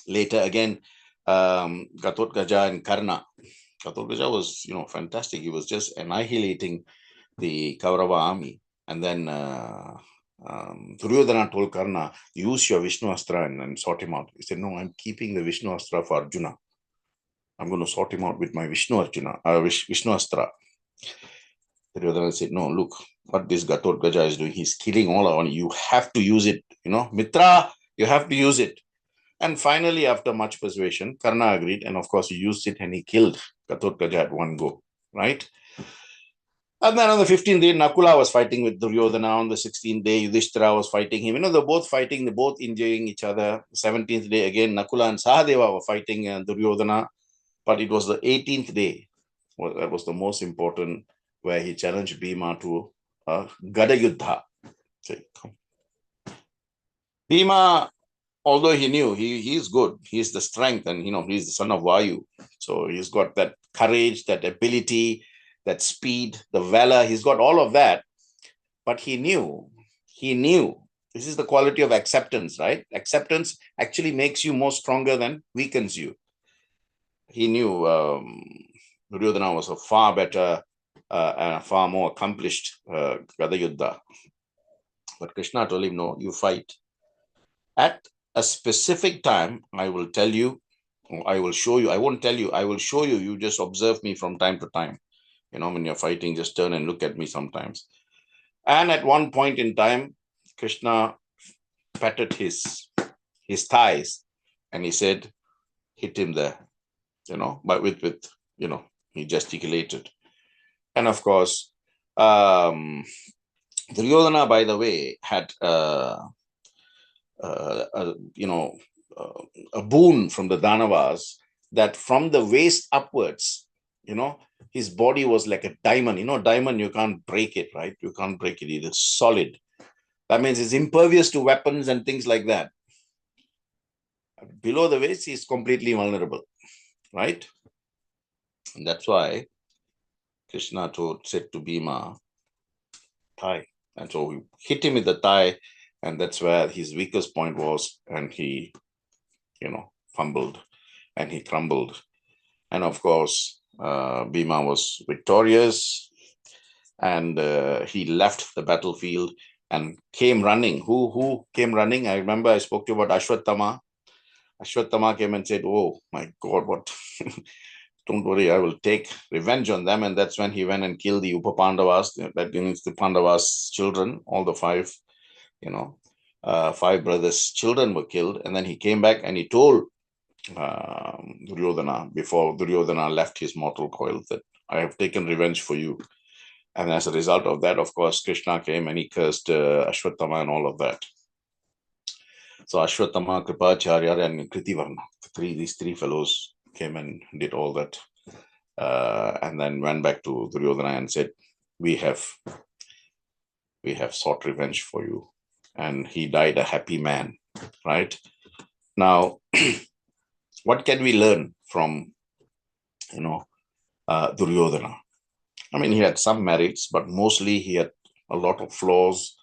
later again, Gatotkaja and Karna. Gatotkaja was, fantastic. He was just annihilating the Kaurava army. And then Duryodhana told Karna, use your Vishnu Astra and sort him out. He said, no, I'm keeping the Vishnu Astra for Arjuna. I'm going to sort him out with my Vishnu Astra. Duryodhana said, no, look, what this Gatotkaja is doing, he's killing all our army. You have to use it, Mitra, you have to use it. And finally, after much persuasion, Karna agreed. And of course, he used it and he killed Gatotkaja at one go, right? And then on the 15th day, Nakula was fighting with Duryodhana. On the 16th day, Yudhishthira was fighting him. They're both fighting, they're both injuring each other. The 17th day, again, Nakula and Sahadeva were fighting Duryodhana. But it was the 18th day, that was the most important, where he challenged Bhima to Gada Yuddha. Bhima although he knew he's good, he's the strength, and he's the son of Vayu. So he's got that courage, that ability, that speed, the valor. He's got all of that. But he knew this is the quality of acceptance, right? Acceptance actually makes you more stronger than weakens you. He knew Duryodhana was a far better and a far more accomplished Gada Yuddha. But Krishna told him, no, you fight. At a specific time, I will tell you, I will show you. I won't tell you, I will show you. You just observe me from time to time. When you're fighting, just turn and look at me sometimes. And at one point in time, Krishna patted his thighs and he said, hit him there, but with he gesticulated. And of course, Duryodhana, by the way, had a boon from the Danavas, that from the waist upwards, his body was like a diamond. Diamond, you can't break it, right? You can't break it. It is solid. That means it's impervious to weapons and things like that. Below the waist, he's completely vulnerable, right? And that's why Krishna said to Bhima, thigh. And so we hit him with the thigh, and that's where his weakest point was, and he, fumbled and he crumbled. And of course, Bhima was victorious, and he left the battlefield and came running. Who came running? I remember I spoke to you about Ashwatthama. Ashwatthama came and said, oh my God, what? Don't worry, I will take revenge on them. And that's when he went and killed the Upapandavas, that means the Pandavas' children, all the five, five brothers' children were killed. And then he came back and he told Duryodhana, before Duryodhana left his mortal coil, that I have taken revenge for you. And as a result of that, of course, Krishna came and he cursed Ashwatthama and all of that. So Ashwatthama, Kripacharya, and Kritivarna, these three fellows came and did all that. And then went back to Duryodhana and said, we have sought revenge for you. And he died a happy man, right? Now, what can we learn from, Duryodhana? I mean, he had some merits, but mostly he had a lot of flaws.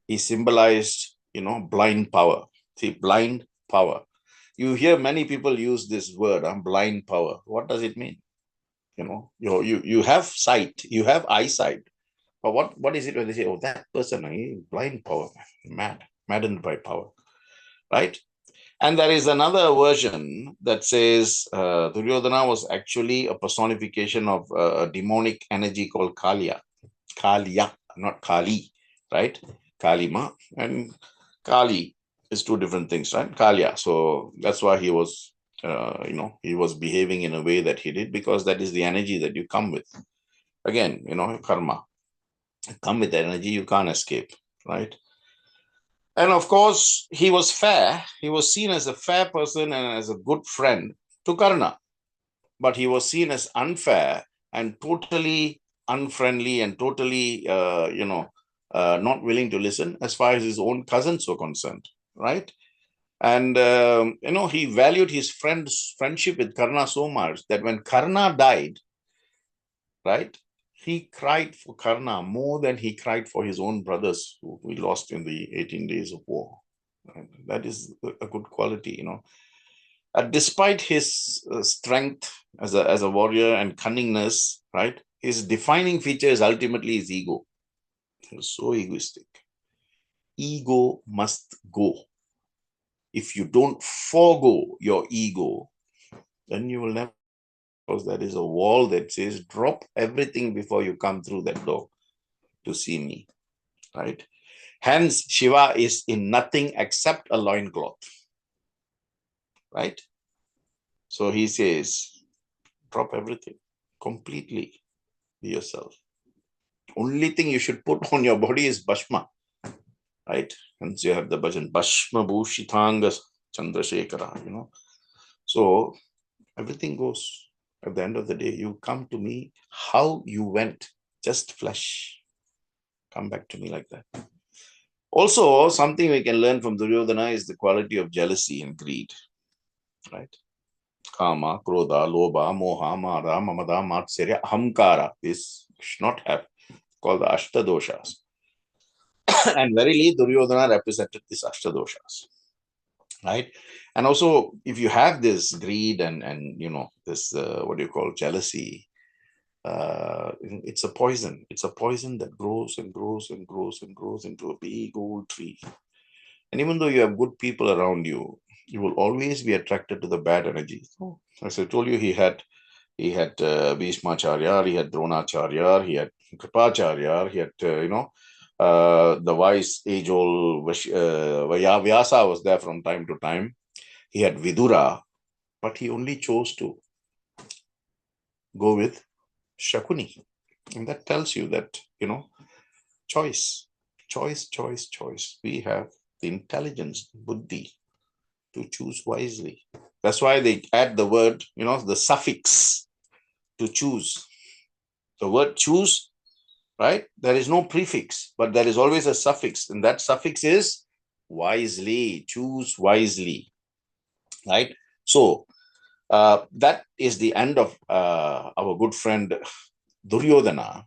He symbolized, blind power. See, blind power. You hear many people use this word, blind power. What does it mean? You have sight, you have eyesight. But what is it when they say, oh, that person, blind power, maddened by power, right? And there is another version that says Duryodhana was actually a personification of a demonic energy called Kalya. Kalya, not Kali, right? Kalima and Kali is two different things, right? Kalya. So that's why he was, he was behaving in a way that he did, because that is the energy that you come with. Again, karma. You come with that energy, you can't escape, right? And of course, he was fair. He was seen as a fair person and as a good friend to Karna. But he was seen as unfair and totally unfriendly and totally, not willing to listen as far as his own cousins were concerned, right? And, he valued his friendship with Karna so much that when Karna died, right, he cried for Karna more than he cried for his own brothers who he lost in the 18 days of war. Right? That is a good quality, despite his strength as a warrior and cunningness, right, his defining feature is ultimately his ego. He was so egoistic. Ego must go. If you don't forego your ego, then you will never, because that is a wall that says, drop everything before you come through that door to see me, right? Hence, Shiva is in nothing except a loincloth, right? So he says, drop everything, completely be yourself. Only thing you should put on your body is Bhashma, right? Hence you have the bhajan, Bhashma Bhushitanga Chandrasekhara, So everything goes. At the end of the day, you come to me how you went, just flesh. Come back to me like that. Also, something we can learn from Duryodhana is the quality of jealousy and greed, right? Kama, Krodha, Lobha, Moha, Mada, Mamada, Matsarya, Ahamkara. This should not have, called the Ashtadoshas. And verily, Duryodhana represented these Ashtadoshas, right? And also, if you have this greed and this, what do you call, jealousy, it's a poison. It's a poison that grows and grows and grows and grows into a big old tree. And even though you have good people around you, you will always be attracted to the bad energy. So, as I told you, he had Bhishmacharya, he had Dronacharya, he had Kripacharya, he had the wise age-old Vyasa was there from time to time. He had Vidura, but he only chose to go with Shakuni. And that tells you that, choice. We have the intelligence, buddhi, to choose wisely. That's why they add the word, the suffix to choose. The word choose, right? There is no prefix, but there is always a suffix. And that suffix is wisely, choose wisely, right? So that is the end of our good friend Duryodhana.